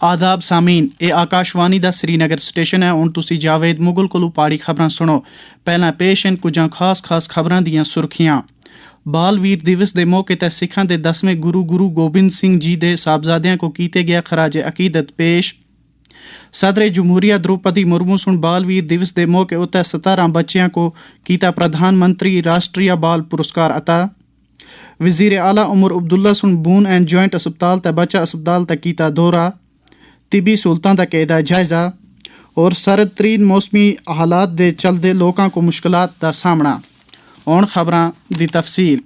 आदाब सामीन, ਇਹ ਆਕਾਸ਼ਵਾਣੀ ਦਾ श्रीनगर ਸਟੇਸ਼ਨ ਹੈ। ਹੁਣ ਤੁਸੀਂ ਜਾਵੇਦ ਮੁਗਲ ਕੋਲੋਂ ਪਾੜੀ ਖਬਰਾਂ ਸੁਣੋ। ਪਹਿਲਾਂ ਪੇਸ਼ ਹਨ ਕੁਝ ਖਾਸ ਖਬਰਾਂ ਦੀਆਂ ਸੁਰਖੀਆਂ। ਬਾਲ ਵੀਰ ਦਿਵਸ ਦੇ ਮੌਕੇ ਤੇ ਸਿੱਖਾਂ ਦੇ 10ਵੇਂ ਗੁਰੂ ਗੋਬਿੰਦ ਸਿੰਘ ਜੀ ਦੇ ਸਾਹਿਬਜ਼ਾਦਿਆਂ ਕੋ ਕੀਤੇ ਗਿਆ ਖਰਾਜ ਅਕੀਦਤ ਪੇਸ਼। सदर जमहूरिया द्रौपदी मुर्मू सुन बाल वीर दिवस के मौके उत्ते 17 बच्चों को किया प्रधानमंत्री राष्ट्रीय बाल पुरस्कार अता। वजीर आला उमर अब्दुल्ला सुन बून एंड जॉइंट अस्पताल ते बच्चा अस्पताल तक किया दौरा, तिबी सहूलतां दा किया जायजा और सरद तरीन मौसमी हालात दे चलदे लोकां को मुश्किलात दा सामना। हुण खबरां दी तफसील।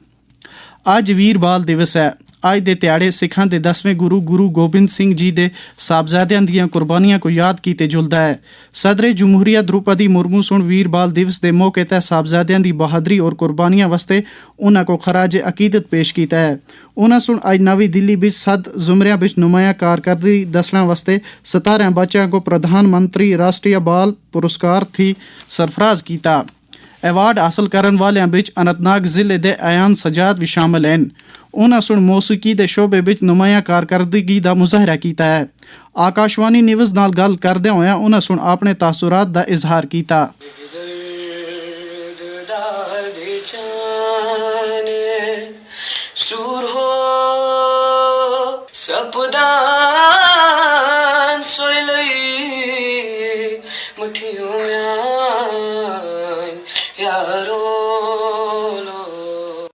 अज वीर बाल दिवस है। ਅੱਜ ਦੇ ਦਿਹਾੜੇ ਸਿੱਖਾਂ ਦੇ 10ਵੇਂ ਗੁਰੂ ਗੋਬਿੰਦ ਸਿੰਘ ਜੀ ਦੇ ਸਾਹਿਬਜ਼ਾਦਿਆਂ ਦੀਆਂ ਕੁਰਬਾਨੀਆਂ को याद ਕੀਤੇ ਜੁਲਦਾ ਹੈ। ਸਦਰ ਜਮਹੂਰੀਆ द्रौपदी मुर्मू ਸੁਣ ਵੀਰ ਬਾਲ ਦਿਵਸ ਦੇ ਮੌਕੇ ਤੇ ਸਾਹਿਬਜ਼ਾਦਿਆਂ ਦੀ ਬਹਾਦਰੀ ਔਰ ਕੁਰਬਾਨੀਆਂ ਵਾਸਤੇ ਉਹਨਾਂ ਕੋ ਖਰਾਜ ਅਕੀਦਤ ਪੇਸ਼ ਕੀਤਾ ਹੈ। ਉਹਨਾਂ ਸੁਣ ਅੱਜ ਨਵੀਂ ਦਿੱਲੀ ਵਿੱਚ 7 ਜ਼ੁਮਰਿਆਂ ਵਿੱਚ ਨੁਮਾਇਆ ਕਾਰਕਰਦਗੀ ਦੱਸਣ ਵਾਸਤੇ 17 ਬੱਚਿਆਂ को प्रधानमंत्री राष्ट्रीय बाल पुरस्कार थी सरफराज किया। एवार्ड हासिल करने वाले विच अनंतनाग जिले के अयान सजाद भी शामिल हैं। उन्होंने सुन मौसीकी के शोबे विच नुमाया कारकरदगी का मुजाहरा किया है। आकाशवाणी न्यूज़ नाल गल करदे होए उन्होंने सुन अपने तासुरात का इजहार किया।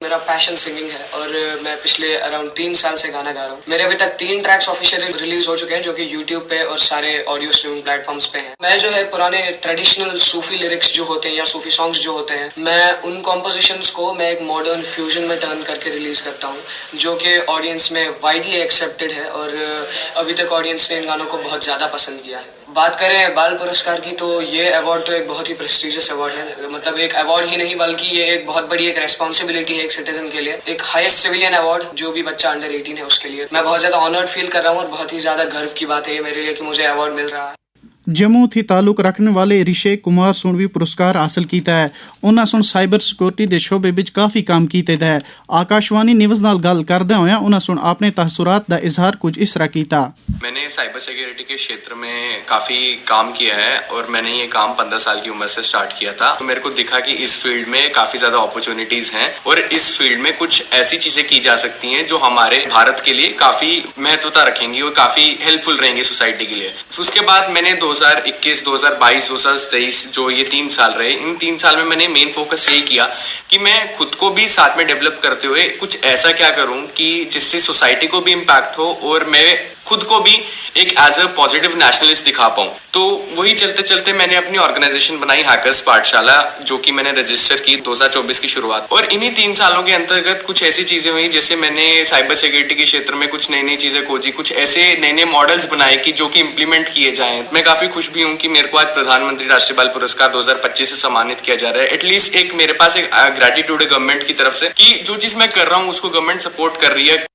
मेरा पैशन सिंगिंग है और मैं पिछले अराउंड 3 साल से गाना गा रहा हूँ। मेरे अभी तक 3 ट्रैक्स ऑफिशियली रिलीज हो चुके हैं जो कि यूट्यूब पे और सारे ऑडियो स्ट्रीमिंग प्लेटफॉर्म्स पे हैं। मैं जो है पुराने ट्रेडिशनल सूफी लिरिक्स जो होते हैं या सूफी सॉन्ग्स जो होते हैं, मैं उन कॉम्पोजिशंस को मैं एक मॉडर्न फ्यूजन में टर्न करके रिलीज करता हूँ जो कि ऑडियंस में वाइडली एक्सेप्टेड है और अभी तक ऑडियंस ने इन गानों को बहुत ज़्यादा पसंद किया है। बात करें बाल पुरस्कार की तो ये अवार्ड तो एक बहुत ही प्रेस्टिजियस अवार्ड है। मतलब एक अवार्ड ही नहीं बल्कि ये एक बहुत बड़ी एक रेस्पॉन्सिबिलिटी है एक सिटीजन के लिए। एक हाईएस्ट सिविलियन अवार्ड जो भी बच्चा अंडर 18 है उसके लिए मैं बहुत ज़्यादा ऑनर्ड फील कर रहा हूँ और बहुत ही ज़्यादा गर्व की बात है मेरे लिए कि मुझे अवार्ड मिल रहा है। जम्मू थी ताल्लुक रखने वाले रिशे कुमार सुन भी पुरस्कार हासिल किया है। उन्होंने सुन साइबर सिक्योरिटी के शोबे विच काफ़ी काम किए है। आकाशवाणी न्यूज़ नाल गल करदे होए उन्होंने सुन अपने तासुरात का इजहार कुछ इस तरह किया। मैंने साइबर सिक्योरिटी के क्षेत्र में काफ़ी काम किया है और मैंने ये काम 15 साल की उम्र से स्टार्ट किया था। तो मेरे को दिखा कि इस फील्ड में काफ़ी ज़्यादा अपॉर्चुनिटीज़ हैं और इस फील्ड में कुछ ऐसी चीज़ें की जा सकती हैं जो हमारे भारत के लिए काफ़ी महत्वता रखेंगी और काफ़ी हेल्पफुल रहेंगी सोसाइटी के लिए। उसके बाद मैंने 2021, 2022, 2023 जो ये 3 साल रहे, इन 3 साल में मैंने मेन फोकस यही किया कि मैं खुद को भी साथ में डेवलप करते हुए कुछ ऐसा क्या करूं कि जिससे सोसाइटी को भी इम्पैक्ट हो और मैं खुद को भी एक एज अ पॉजिटिव नेशनलिस्ट दिखा पाऊं। तो वही चलते चलते मैंने अपनी ऑर्गेनाइजेशन बनाई हैकर्स पाठशाला जो कि मैंने रजिस्टर की 2024 की शुरुआत। और इन्हीं 3 सालों के अंतर्गत कुछ ऐसी चीजें हुई जैसे मैंने साइबर सिक्योरिटी के क्षेत्र में कुछ नई चीजें खोजी, कुछ ऐसे नए मॉडल्स बनाए कि जो कि इम्प्लीमेंट किए जाएं। मैं काफी खुश भी हूँ कि मेरे को आज प्रधानमंत्री राष्ट्रीय बाल पुरस्कार 2025 से सम्मानित किया जा रहा है। एटलीस्ट एक मेरे पास एक ग्रेटिट्यूड है गवर्नमेंट की तरफ से कि जो चीज मैं कर रहा हूँ उसको गवर्नमेंट सपोर्ट कर रही है।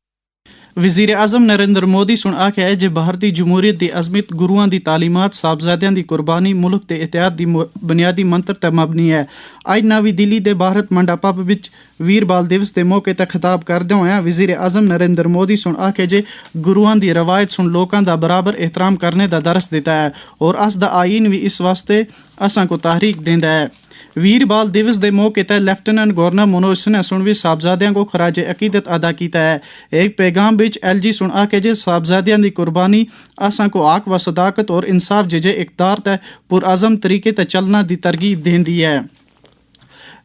वज़ीर आज़म नरेंद्र मोदी सुन आख्या है जे भारतीय जमहूरीयत की अजमत गुरुआं की तालीमात साहबजादियां की कुर्बानी मुल्क के एहतियात की बुनियादी मंत्र ते मबनी है। अज नवी दिल्ली के भारत मंडा पब विच वीर बाल दिवस के मौके ते खिताब करदे होए वज़ीर आज़म नरेंद्र मोदी सुन आख्या जे गुरुआं की रवायत सुन लोकां दा बराबर एहतराम करने का दरस देता है और अस दा आइन भी इस वास्ते असां को तहरीक देंदा है। वीर बाल दिवस के मौके पर लेफ्टिनेंट गवर्नर मनोज सिन्हा सुन भी साहबजादियों को खराज अकीदत अदा किया है। एक पैगाम विच LG सुन आके जे साहबजादियों की कुर्बानी असां को आक व सदाकत और इंसाफ जे इकदार तय पुरअज़म तरीके ते चलना की तरगीब देंदी है।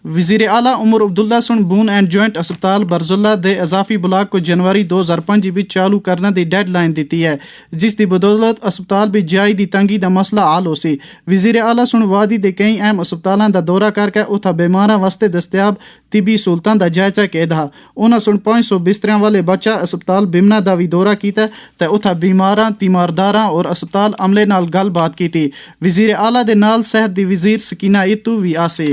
वज़ीर आला उमर अब्दुल्ला सुन बून एंड जॉइंट अस्पताल बरजुल्ला दे इजाफी ब्लाक को जनवरी 2005 विच चालू करने की डेडलाइन दी है जिस दी बदौलत अस्पताल भी जाई दी तंगी का मसला हल हो सी। वज़ीर आला सुन वादी दे कई अहम अस्पतालों का दौरा करके उत्थे बीमारां वास्ते दस्तयाब तिबी सहूलतां का जायजा किया। उन्होंने सुन 500 बिस्तरों वाले बच्चा अस्पताल बिमना का भी दौरा किया ते उत्थे बीमारां तीमारदारां और अस्पताल अमले नाल गलबात की। वज़ीर आला दे नाल सेहत दी वज़ीर सकीना इतू भी आसे।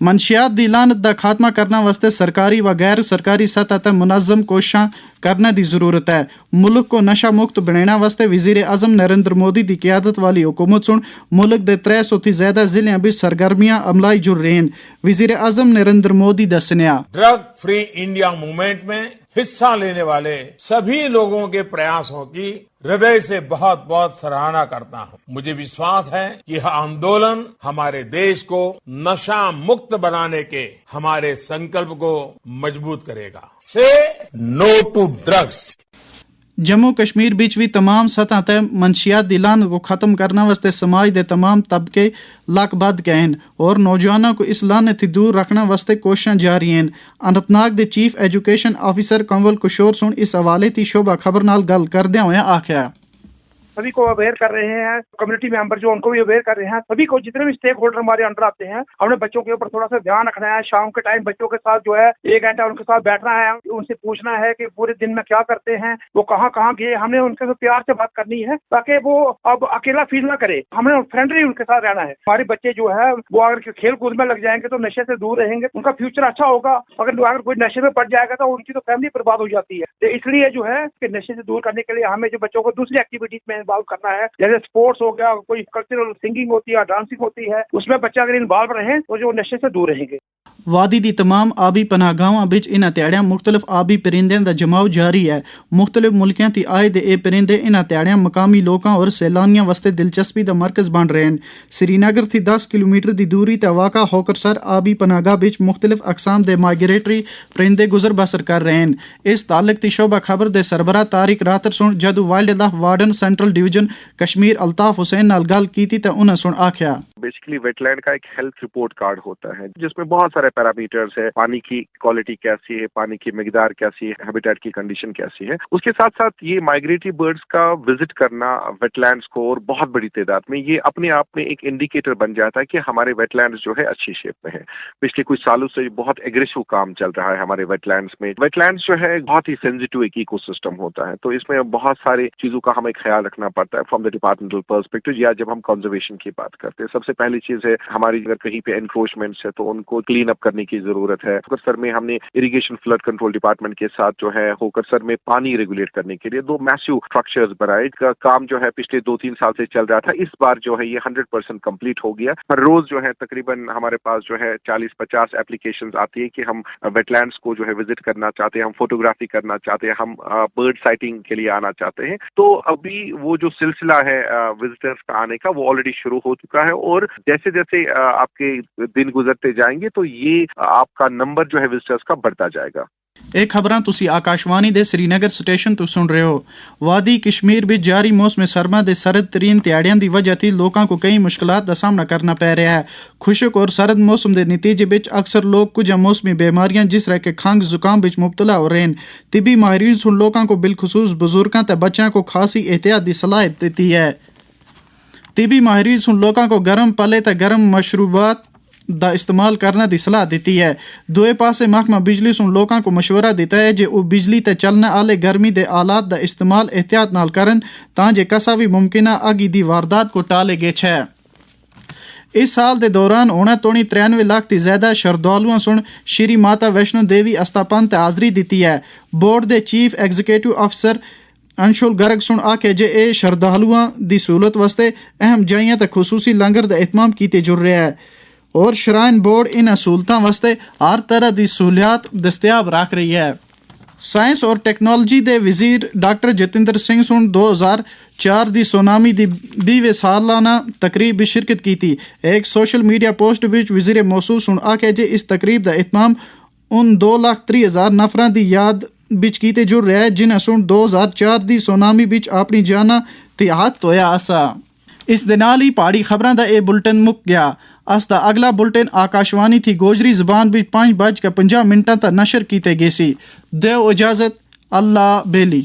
मनशियात दी लानत दा खात्मा करने वास्ते सरकारी व गैर सरकारी सतह पर मुनज़्ज़म कोशिशां करने की जरूरत है। मुल्क को नशा मुक्त बनाने वास्ते वज़ीर आज़म नरेंद्र मोदी की क़यादत वाली हुकूमत सुन मुल्क के 300 थी ज्यादा जिलों भी सरगर्मियां अमलाई जुड़ रही हैं। वज़ीर आज़म नरेंद्र मोदी दसनिया ड्रग फ्री इंडिया मूवमेंट में हिस्सा लेने वाले सभी लोगों के प्रयासों की हृदय से बहुत बहुत सराहना करता हूं। मुझे विश्वास है कि यह आंदोलन हमारे देश को नशा मुक्त बनाने के हमारे संकल्प को मजबूत करेगा। Say no to drugs. Jammu Kashmir बिच भी तमाम सतह ते मनशियात दी लानत को खत्म करने वास्ते समाज दे तमाम तबके लाकबद्ध गए हैं और नौजवानों को इस लानत थी दूर रखने वास्ते कोशिशां जारी हैं। अनंतनाग दे चीफ एजुकेशन ऑफिसर कंवल किशोर सुन इस हवाले ती शोभा खबर नाल गल करदे होए आख्या सभी को अवेयर कर रहे हैं, कम्युनिटी मेंबर जो उनको भी अवेयर कर रहे हैं, सभी को जितने भी स्टेक होल्डर हमारे अंडर आते हैं, हमने बच्चों के ऊपर थोड़ा सा ध्यान रखना है। शाम के टाइम बच्चों के साथ जो है 1 घंटा उनके साथ बैठना है, उनसे पूछना है कि पूरे दिन में क्या करते हैं, वो कहाँ कहाँ गए। हमने उनके साथ प्यार से बात करनी है ताकि वो अब अकेला फील ना करे। हमने फ्रेंडली उनके साथ रहना है। हमारे बच्चे जो है वो अगर खेल कूद में लग जाएंगे तो नशे से दूर रहेंगे, उनका फ्यूचर अच्छा होगा। अगर कोई नशे में पड़ जाएगा तो उनकी तो फैमिली बर्बाद हो जाती है। तो इसलिए जो है कि नशे से दूर करने के लिए हमें जो बच्चों को दूसरी एक्टिविटीज में इन्वॉल्व करना है, जैसे स्पोर्ट्स हो गया, कोई कल्चरल सिंगिंग होती है, डांसिंग होती है, उसमें बच्चे अगर इन्वॉल्व रहें तो जो नशे से दूर रहेंगे। वादी दी तमाम आबी पनाहगाहां बिच इन्हां ध्याड़ियां मुख्तलिफ आबी परिंदें दा जमाव जारी है। मुख्तलिफ मुल्कें ती आए दे ए परिंदे इन्हां ध्याड़ियां मकामी लोकां और सैलानियां वास्ते दिलचस्पी दा मरकज बन रहे हैं। श्रीनगर थी 10 किलोमीटर दी दूरी ते वाक़ा होकरसर आबी पनाहगाह बिच मुख्तलिफ अकसाम दे माइग्रेटरी परिंदे गुजर बसर कर रहे हैं। इस ताल्लुक ती शोबा खबर दे सरबराह तारिक रातर सुन जदू wild life warden central division Kashmir Altaf Hussain नाल गल कीती ते उन्हां सुन आख्या बेसिकली वेटलैंड का एक हेल्थ रिपोर्ट कार्ड होता है जिसमें बहुत सारे पैरामीटर्स है, पानी की क्वालिटी कैसी है, पानी की मिकदार कैसी है, हैबिटेट की कंडीशन कैसी है। उसके साथ साथ ये माइग्रेटरी बर्ड्स का विजिट करना वेटलैंड्स को और बहुत बड़ी तादाद में, ये अपने आप में एक इंडिकेटर बन जाता है कि हमारे वेटलैंड्स जो है अच्छी शेप में है। पिछले कुछ सालों से बहुत एग्रेसिव काम चल रहा है हमारे वेटलैंड्स में। वेटलैंड्स जो है बहुत ही सेंसिटिव एक इकोसिस्टम होता है, तो इसमें बहुत सारे चीजों का हमें ख्याल रखना पड़ता है फ्रॉम द डिपार्टमेंटल पर्सपेक्टिव। या जब हम कंजर्वेशन की बात करते हैं, सबसे पहली चीज है हमारी अगर कहीं पे एनक्रोचमेंट्स है तो उनको क्लीन अप करने की जरूरत है। होकरसर में हमने इरिगेशन फ्लड कंट्रोल डिपार्टमेंट के साथ जो है होकरसर में पानी रेगुलेट करने के लिए 2 मैसिव स्ट्रक्चर्स बनाए। का काम जो है पिछले 2-3 साल से चल रहा था, इस बार जो है ये 100% कंप्लीट हो गया। हर रोज जो है तकरीबन हमारे पास जो है 40-50 एप्लीकेशंस आती है कि हम वेटलैंड्स को जो है विजिट करना चाहते हैं, हम फोटोग्राफी करना चाहते हैं, हम बर्ड साइटिंग के लिए आना चाहते हैं। तो अभी वो जो सिलसिला है विजिटर्स का आने का वो ऑलरेडी शुरू हो चुका है और जैसे जैसे आपके दिन गुजरते जाएंगे तो ये आपका नंबर जो है विजिटर्स का बढ़ता जाएगा। एक खबरां तुसी आकाशवाणी दे श्रीनगर स्टेशन तो सुन रहे हो। वादी कश्मीर विच जारी मौसम सरमा दे सरद तरीन ध्याड़ियां दी वजह थी लोकां को कई मुश्किलात दा सामना करना पै रहा है। खुशक और सरद मौसम दे नतीजे विच अक्सर लोग कुछ मौसमी बीमारियां जिस तरह के खंघ जुकाम विच मुब्तला हो रहे हैं। तिबी माहिरीन सुन लोकां को बिलखुसूस बुजुर्गां ते बच्चों को खासी एहतियात दी सलाह देती है। तिबी माहिरीन सुन लोकां को गर्म पले ते गर्म मशरूबात दा इस्तेमाल करने की सलाह दी है। दूए पासे महकमा बिजली सुन लोकां को मशवरा दिता है जे वो बिजली ते चलने आले गर्मी दे आलात दा इस्तेमाल एहतियात नाल करन तां जे कसा भी मुमकिन अगी दी वारदात को टाले गे छे। इस साल के दौरान होना तोड़ी 93 लाख ती ज्यादा श्रद्धालुओं सुन श्री माता वैष्णो देवी अस्तापन ते हाजरी दी है। बोर्ड के चीफ एग्जीक्यूटिव अफसर अंशुल गर्ग सुन आखे जे ए श्रद्धालुओं की सहूलत वास्ते अहम जाइयां ते खुसूसी लंगर का एहतमाम किए जुड़ रहा है और श्राइन बोर्ड इन सहूलतों वास्ते हर तरह की सहूलियात दस्तियाब रख रही है। साइंस और टैक्नोलॉजी के वजीर डॉक्टर जतिंदर सिंह सुन 2004 की सोनामी की 20वें सालाना तकरीब में शिरकत की थी। एक सोशल मीडिया पोस्ट विच वजीर मौसूल सुन आखे जे इस तकरीब का एहतमाम उन 2,30,000 नफरां की याद बिच कीते जुड़ रहा है जिन्हें सुन 2004 की सोनामी बिच अपनी जाना ते हाथ धोया आसा। इस दे नाल ही पहाड़ी खबरां दा ए बुलेटिन मुक गया। अस दा अगला बुलेटिन आकाशवाणी थी गोजरी जबान भी 5:50 तक नशर कीते गए सी। देव इजाजत, अल्लाह बेली।